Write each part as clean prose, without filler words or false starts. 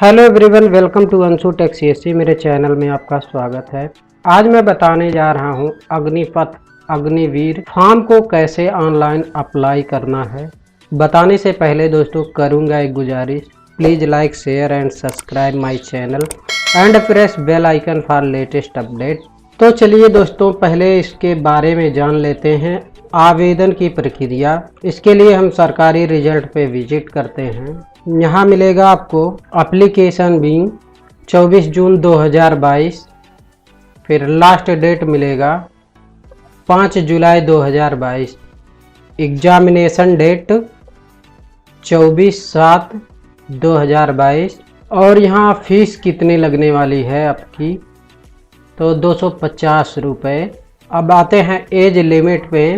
Hello everyone, welcome to Anshu tech CSC. मेरे channel में आपका स्वागत है। आज मैं बताने जा रहा हूं अग्निपथ अग्निवीर फॉर्म को कैसे ऑनलाइन अप्लाई करना है। बताने से पहले दोस्तों करूंगा एक गुजारिश, please like share and subscribe my channel and press bell icon for latest update. तो चलिए दोस्तों पहले इसके बारे में जान लेते हैं आवेदन की प्रक्रिया। इसके लिए हम सरकारी रिजल्ट पे विजिट करते हैं। यहाँ मिलेगा आपको एप्लीकेशन बिंग 24 जून 2022, फिर लास्ट डेट मिलेगा 5 जुलाई 2022, एग्जामिनेशन डेट 24/7/2022 और यहाँ फीस कितनी लगने वाली है आपकी, तो 250 रुपये। अब आते हैं एज लिमिट पे,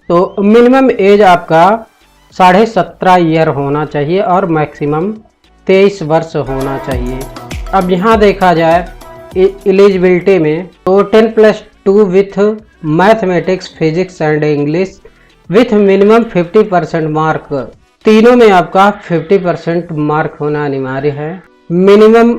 तो मिनिमम एज आपका 17.5 ईयर होना चाहिए और मैक्सिमम 23 वर्ष होना चाहिए। अब यहाँ देखा जाए एलिजिबिलिटी में तो 10+2 with mathematics, physics and English with minimum 50% mark. तीनों में आपका 50% मार्क होना अनिवार्य है। Minimum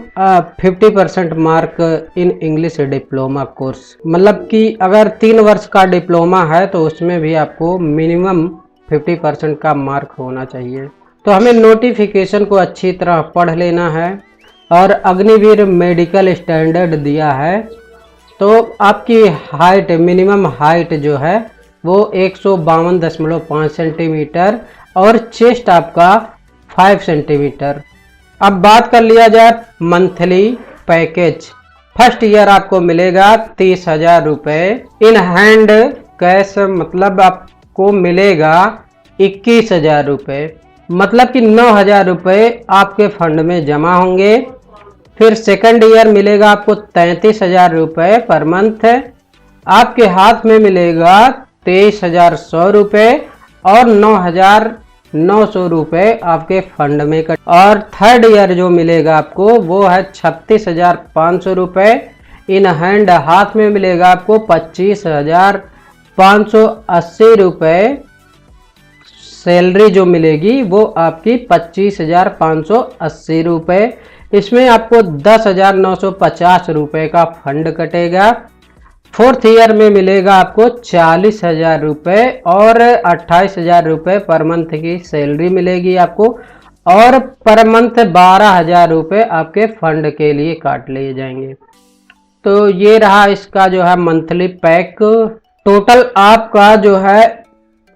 50% mark in English diploma course, मतलब कि अगर 3 वर्ष का डिप्लोमा है तो उसमें भी आपको मिनिमम 50% का मार्क होना चाहिए। तो हमें नोटिफिकेशन को अच्छी तरह पढ़ लेना है और अग्निवीर मेडिकल स्टैंडर्ड दिया है। तो आपकी हाइट, मिनिमम हाइट जो है वो 152.5 सेंटीमीटर और चेस्ट आपका 5 सेंटीमीटर। अब बात कर लिया जाए मंथली पैकेज। फर्स्ट ईयर आपको मिलेगा 30,000 रुपये इन हैंड कैश, मतलब आपको मिलेगा 21,000 रुपये, मतलब कि 9,000 रुपये आपके फंड में जमा होंगे। फिर सेकंड ईयर मिलेगा आपको 33,000 रुपये पर मंथ, आपके हाथ में मिलेगा 23,100 रुपये और 9,900 रुपये आपके फंड में कट। और थर्ड ईयर जो मिलेगा आपको वो है 36,500 रुपये इन हैंड, हाथ में मिलेगा आपको 25,580 रुपये। सैलरी जो मिलेगी वो आपकी 25,580 रुपये। इसमें आपको 10,950 रुपये का फंड कटेगा। फोर्थ ईयर में मिलेगा आपको 40,000 रुपये और 28,000 रुपये पर मंथ की सैलरी मिलेगी आपको, और पर मंथ 12,000 रुपये आपके फंड के लिए काट लिए जाएंगे। तो ये रहा इसका जो है मंथली पैक। टोटल आपका जो है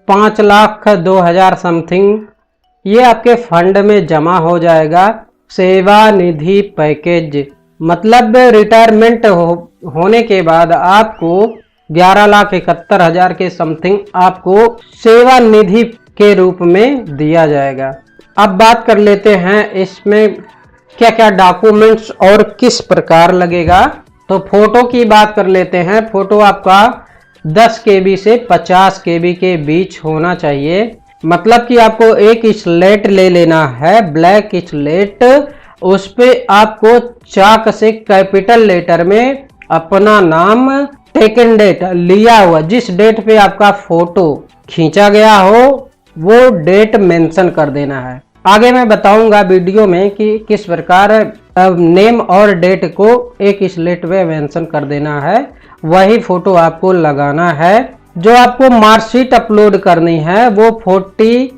5,02,000 समथिंग ये आपके फंड में जमा हो जाएगा। सेवा निधि पैकेज मतलब रिटायरमेंट होने के बाद आपको 11,71,000 के समथिंग आपको सेवा निधि के रूप में दिया जाएगा। अब बात कर लेते हैं इसमें क्या क्या डॉक्यूमेंट्स और किस प्रकार लगेगा। तो फोटो की बात कर लेते हैं। फोटो आपका 10 KB से 50 KB के बीच होना चाहिए, मतलब कि आपको एक स्लेट ले लेना है, ब्लैक स्लेट। उस पे आपको चाक से कैपिटल लेटर में अपना नाम, टेकन डेट लिया हुआ, जिस डेट पे आपका फोटो खींचा गया हो वो डेट मेंशन कर देना है। आगे मैं बताऊंगा वीडियो में कि किस प्रकार नेम और डेट को एक स्लेट पे मेंशन कर देना है। वही फोटो आपको लगाना है। जो आपको मार्कशीट अपलोड करनी है वो 40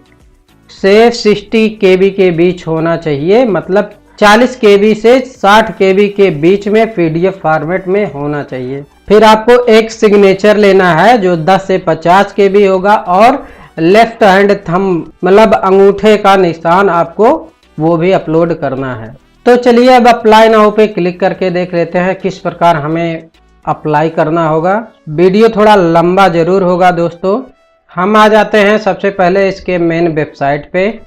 से 60 KB के बीच होना चाहिए, मतलब 40 KB से 60 KB के बीच में PDF फॉर्मेट में होना चाहिए। फिर आपको एक सिग्नेचर लेना है जो 10 से 50 KB होगा और लेफ्ट हैंड थंब मतलब अंगूठे का निशान आपको वो भी अपलोड करना है। तो चलिए अब अप्लाई नाउ पे क्लिक करके देख लेते हैं किस प्रकार हमें अप्लाई करना होगा। वीडियो थोड़ा लंबा जरूर होगा दोस्तों। हम आ जाते हैं सबसे पहले इसके मेन वेबसाइट पे।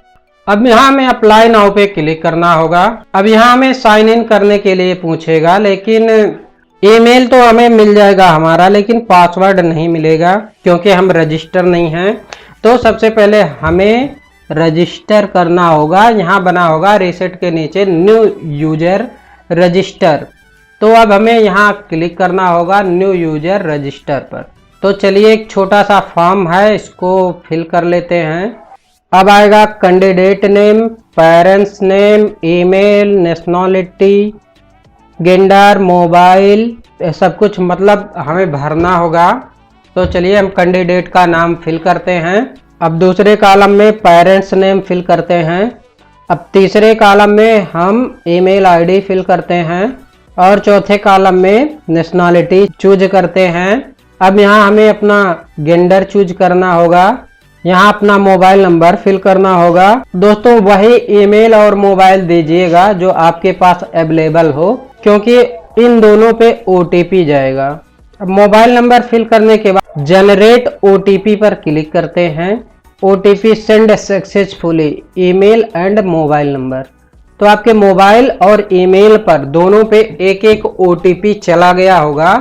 अब यहाँ हमें अप्लाई नाउ पे क्लिक करना होगा। अब यहाँ हमें साइन इन करने के लिए पूछेगा, लेकिन ईमेल तो हमें मिल जाएगा हमारा, लेकिन पासवर्ड नहीं मिलेगा क्योंकि हम रजिस्टर नहीं हैं। तो सबसे पहले हमें रजिस्टर करना होगा। यहाँ बना होगा रीसेट के नीचे न्यू यूजर रजिस्टर, तो अब हमें यहाँ क्लिक करना होगा न्यू यूजर रजिस्टर पर। तो चलिए एक छोटा सा फॉर्म है, इसको फिल कर लेते हैं। अब आएगा candidate name, parents name, email, nationality, gender, mobile, ये सब कुछ मतलब हमें भरना होगा। तो चलिए हम कैंडिडेट का नाम फिल करते हैं। अब दूसरे कॉलम में पेरेंट्स नेम फिल करते हैं। अब तीसरे कॉलम में हम ईमेल आईडी फिल करते हैं और चौथे कॉलम में नेशनलिटी चूज करते हैं। अब यहाँ हमें अपना जेंडर चूज करना होगा। यहाँ अपना मोबाइल नंबर फिल करना होगा। दोस्तों वही ईमेल और मोबाइल दीजिएगा जो आपके पास अवेलेबल हो, क्योंकि इन दोनों पे OTP जाएगा। अब मोबाइल नंबर फिल करने के बाद जनरेट OTP पर क्लिक करते हैं। OTP send successfully email and mobile number. तो आपके मोबाइल और ईमेल पर दोनों पे एक एक OTP चला गया होगा।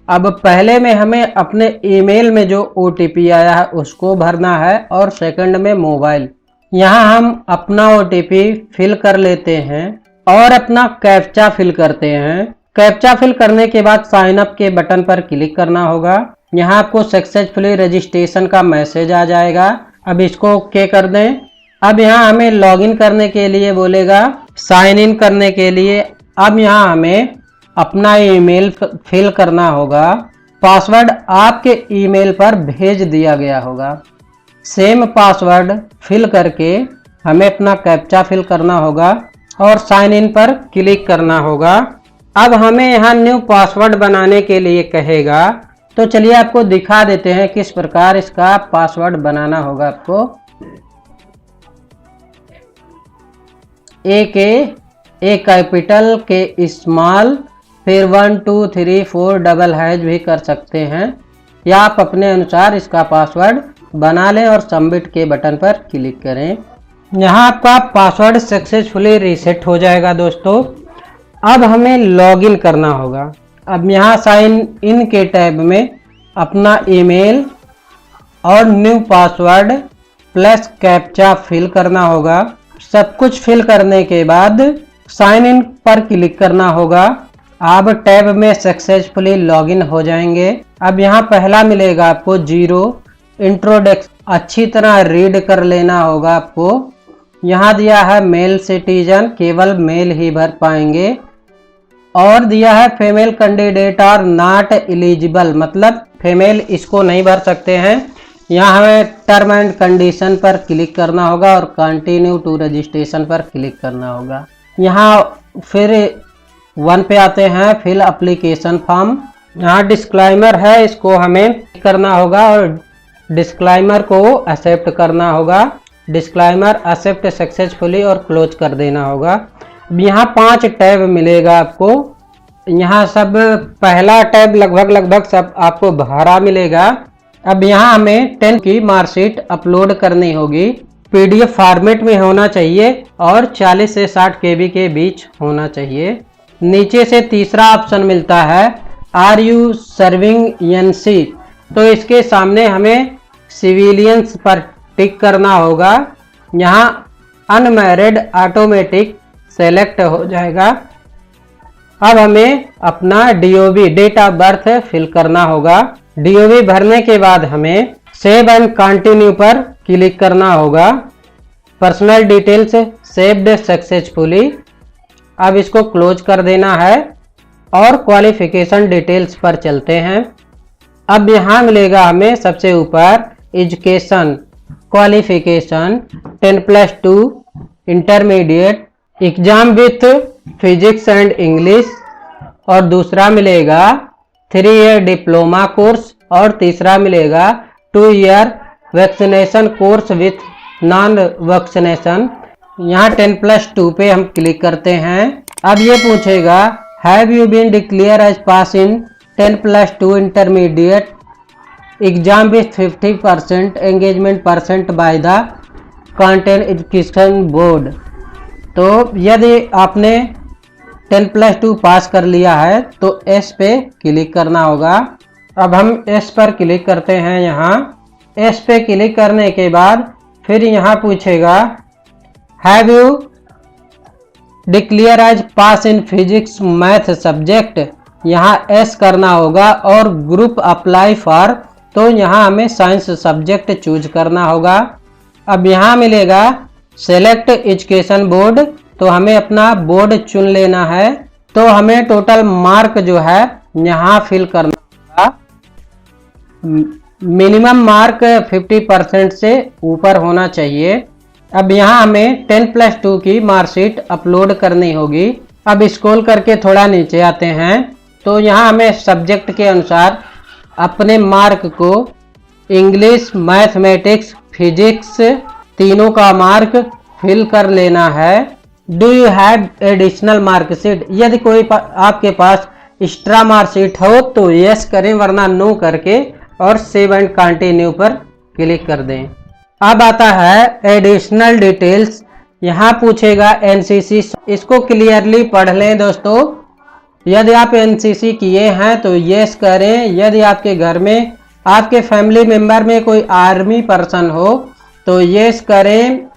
अब पहले में हमें अपने ईमेल में जो OTP आया है उसको भरना है और सेकंड में मोबाइल। यहाँ हम अपना OTP फिल कर लेते हैं और अपना कैप्चा फिल करते हैं। कैप्चा फिल करने के बाद साइन अप के बटन पर क्लिक करना होगा। यहाँ आपको सक्सेसफुली रजिस्ट्रेशन का मैसेज आ जाएगा। अब इसको ओके कर दें। अब यहाँ हमें लॉगिन करने के लिए बोलेगा, साइन इन करने के लिए अब यहाँ हमें अपना ईमेल फिल करना होगा। पासवर्ड आपके ईमेल पर भेज दिया गया होगा। सेम पासवर्ड फिल करके हमें अपना कैप्चा फिल करना होगा और साइन इन पर क्लिक करना होगा। अब हमें यहाँ न्यू पासवर्ड बनाने के लिए कहेगा, तो चलिए आपको दिखा देते हैं किस प्रकार इसका पासवर्ड बनाना होगा। आपको ए कैपिटल, के स्मॉल, फिर 1 2 3 4 डबल हैज भी कर सकते हैं, या आप अपने अनुसार इसका पासवर्ड बना लें और सबमिट के बटन पर क्लिक करें। यहाँ आपका पासवर्ड सक्सेसफुली रीसेट हो जाएगा। दोस्तों अब हमें लॉगिन करना होगा। अब यहाँ साइन इन के टैब में अपना ईमेल और new password plus captcha fill करना होगा। सब कुछ फिल करने के बाद साइन इन पर क्लिक करना होगा। आप टैब में सक्सेसफुली लॉगिन हो जाएंगे। अब यहाँ पहला मिलेगा आपको 0 इंट्रोडक्शन, अच्छी तरह रीड कर लेना होगा आपको। यहाँ दिया है मेल सिटीजन, केवल मेल ही भर पाएंगे, और दिया है female candidate are not eligible, मतलब फीमेल इसको नहीं भर सकते हैं। यहाँ हमें टर्म एंड कंडीशन पर क्लिक करना होगा और कंटिन्यू टू रजिस्ट्रेशन पर क्लिक करना होगा। यहाँ फिर 1 पे आते हैं, फिल एप्लीकेशन फॉर्म। यहाँ डिस्क्लाइमर है, इसको हमें करना होगा और डिस्क्लाइमर को एक्सेप्ट करना होगा। डिस्क्लाइमर एक्सेप्ट सक्सेसफुली और क्लोज कर देना होगा। यहाँ 5 टैब मिलेगा आपको। यहाँ सब पहला टैब लगभग सब आपको भरा मिलेगा। अब यहाँ हमें 10 की मार्कशीट अपलोड करनी होगी। PDF फॉर्मेट में होना चाहिए और 40 से 60 KB के बीच होना चाहिए। नीचे से तीसरा ऑप्शन मिलता है, आर यू सर्विंग NC, तो इसके सामने हमें सिविलियंस पर टिक करना होगा। यहाँ अनमैरिड ऑटोमेटिक सेलेक्ट हो जाएगा। अब हमें अपना DOB date of birth fill करना होगा। DOB भरने के बाद हमें सेव एंड कंटिन्यू पर क्लिक करना होगा। पर्सनल डिटेल्स सेव्ड सक्सेसफुली, अब इसको क्लोज कर देना है और क्वालिफिकेशन डिटेल्स पर चलते हैं। अब यहाँ मिलेगा हमें सबसे ऊपर education qualification 10+2 intermediate, exam with physics and English, और दूसरा मिलेगा 3 ईयर डिप्लोमा कोर्स, और तीसरा मिलेगा 2 year vaccination course with non vaccination. यहाँ 10+2 पे हम क्लिक करते हैं। अब ये पूछेगा, have you been declare as pass in 10+2 intermediate exam with 50% engagement percent by the content education board. तो यदि आपने 10+2 पास कर लिया है तो S पे क्लिक करना होगा। अब हम S पर क्लिक करते हैं। यहाँ S पे क्लिक करने के बाद फिर यहाँ पूछेगा, have you declare as pass in physics math subject, यहाँ S करना होगा, और ग्रुप अप्लाई फॉर, तो यहाँ हमें साइंस सब्जेक्ट चूज करना होगा। अब यहाँ मिलेगा सेलेक्ट एजुकेशन बोर्ड, तो हमें अपना बोर्ड चुन लेना है। तो हमें टोटल मार्क जो है यहाँ फिल करना होगा। मिनिमम मार्क 50% से ऊपर होना चाहिए। अब यहाँ हमें 10+2 की मार्कशीट अपलोड करनी होगी। अब स्क्रॉल करके थोड़ा नीचे आते हैं तो यहाँ हमें सब्जेक्ट के अनुसार अपने मार्क को इंग्लिश, मैथमेटिक्स, फिजिक्स तीनों का मार्क फिल कर लेना है। Do you have additional marksheet, यदि कोई आपके पास एक्स्ट्रा मार्कशीट हो तो यस करें, वरना नो करके और सेव एंड कंटिन्यू पर क्लिक कर दें। अब आता है एडिशनल डिटेल्स। यहाँ पूछेगा एनसीसी, इसको क्लियरली पढ़ लें दोस्तों। यदि आप एनसीसी किए हैं तो यस करें। यदि आपके घर में आपके फैमिली मेंबर में कोई आर्मी पर्सन हो तो यस करें।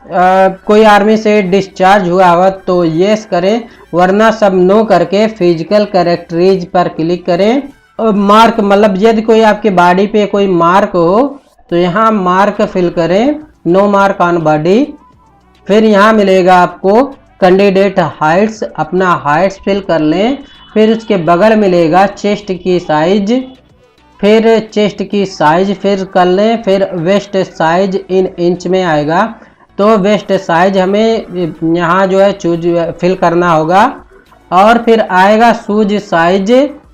कोई आर्मी से डिस्चार्ज हुआ हो तो यस करें, वरना सब नो करके फिजिकल कैरेक्टरीज पर क्लिक करें। और मार्क मतलब यदि कोई आपके बॉडी पे कोई मार्क हो तो यहाँ मार्क फिल करें, नो मार्क ऑन बॉडी। फिर यहाँ मिलेगा आपको कैंडिडेट हाइट्स, अपना हाइट्स फिल कर लें। फिर उसके बगल मिलेगा चेस्ट की साइज, फिर चेस्ट की साइज फिर कर लें। फिर वेस्ट साइज इन इंच में आएगा, तो वेस्ट साइज हमें यहाँ जो है चूज फिल करना होगा। और फिर आएगा शूज साइज,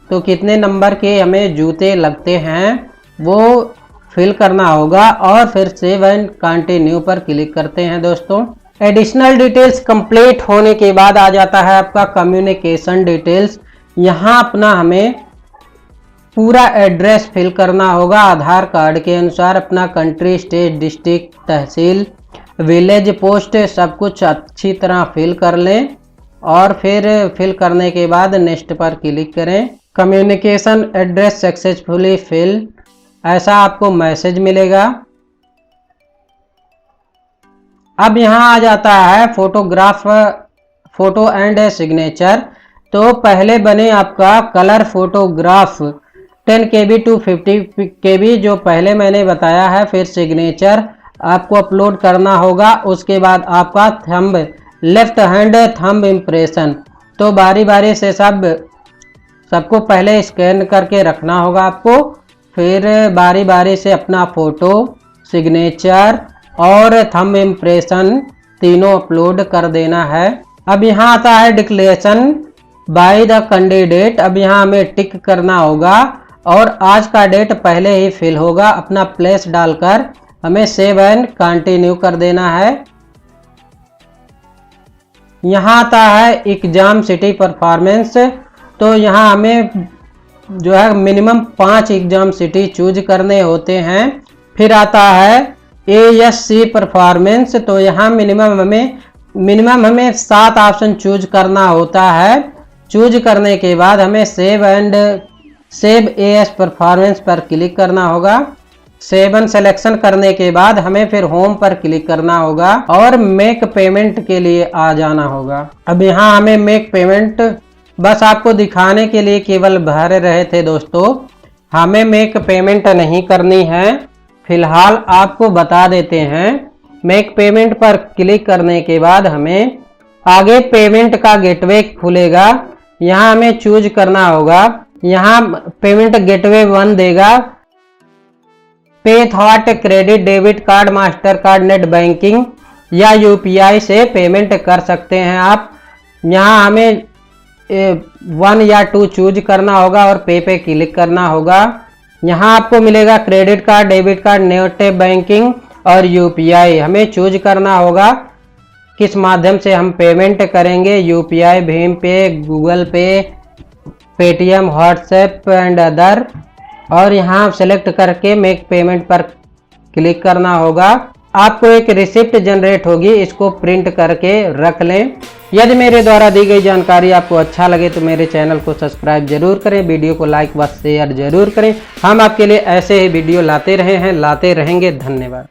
तो कितने नंबर के हमें जूते लगते हैं वो फिल करना होगा। और फिर सेव एंड कंटिन्यू पर क्लिक करते हैं दोस्तों। एडिशनल डिटेल्स कंप्लीट होने के बाद आ जाता है आपका कम्युनिकेशन डिटेल्स। यहाँ अपना हमें पूरा एड्रेस फिल करना होगा आधार कार्ड के अनुसार। अपना कंट्री, स्टेट, डिस्ट्रिक्ट, तहसील, विलेज, पोस्ट सब कुछ अच्छी तरह फिल कर लें। और फिर फिल करने के बाद नेक्स्ट पर क्लिक करें। कम्युनिकेशन एड्रेस सक्सेसफुली फिल, ऐसा आपको मैसेज मिलेगा। अब यहाँ आ जाता है फोटोग्राफ, फोटो एंड सिग्नेचर। तो पहले बने आपका colour photograph 10 KB to 50 KB जो पहले मैंने बताया है। फिर सिग्नेचर आपको अपलोड करना होगा। उसके बाद आपका thumb, left hand thumb impression, तो बारी बारी से सबको पहले स्कैन करके रखना होगा आपको। फिर बारी बारी से अपना फोटो, सिग्नेचर और थंब इम्प्रेशन तीनों अपलोड कर देना है। अब यहाँ आता है डिक्लेरेशन बाय द कैंडिडेट। अब यहाँ हमें टिक करना होगा और आज का डेट पहले ही फिल होगा। अपना प्लेस डालकर हमें सेव एंड कंटिन्यू कर देना है। यहाँ आता है एग्जाम सिटी परफॉर्मेंस, तो यहाँ हमें जो है मिनिमम 5 एग्जाम सिटी चूज करने होते हैं। फिर आता है ASC परफॉर्मेंस, तो यहाँ मिनिमम हमें 7 ऑप्शन चूज करना होता है। चूज करने के बाद हमें सेव AS परफॉर्मेंस पर क्लिक करना होगा। सेवन सिलेक्शन करने के बाद हमें फिर होम पर क्लिक करना होगा और मेक पेमेंट के लिए आ जाना होगा। अब यहाँ हमें मेक पेमेंट बस आपको दिखाने के लिए केवल भर रहे थे दोस्तों, हमें मेक पेमेंट नहीं करनी है। फिलहाल आपको बता देते हैं। मेक पेमेंट पर क्लिक करने के बाद हमें आगे पेमेंट का गेटवे खुलेगा, यहाँ हमें चूज करना होगा। यहाँ पेमेंट गेटवे 1 देगा। पे thought, credit, debit card, master card, net banking या UPI से पेमेंट कर सकते हैं आप। यहाँ हमें 1 या 2 चूज करना होगा और पे क्लिक करना होगा। यहाँ आपको मिलेगा credit card, debit card, net banking और UPI। हमें चूज करना होगा किस माध्यम से हम पेमेंट करेंगे। UPI, भीम पे, गूगल पे, पेटीएम, व्हाट्सएप एंड अदर। और यहाँ सेलेक्ट करके मेक पेमेंट पर क्लिक करना होगा। आपको एक रिसिप्ट जनरेट होगी, इसको प्रिंट करके रख लें। यदि मेरे द्वारा दी गई जानकारी आपको अच्छा लगे तो मेरे चैनल को सब्सक्राइब जरूर करें, वीडियो को लाइक व शेयर जरूर करें। हम आपके लिए ऐसे ही वीडियो लाते रहे हैं, लाते रहेंगे। धन्यवाद।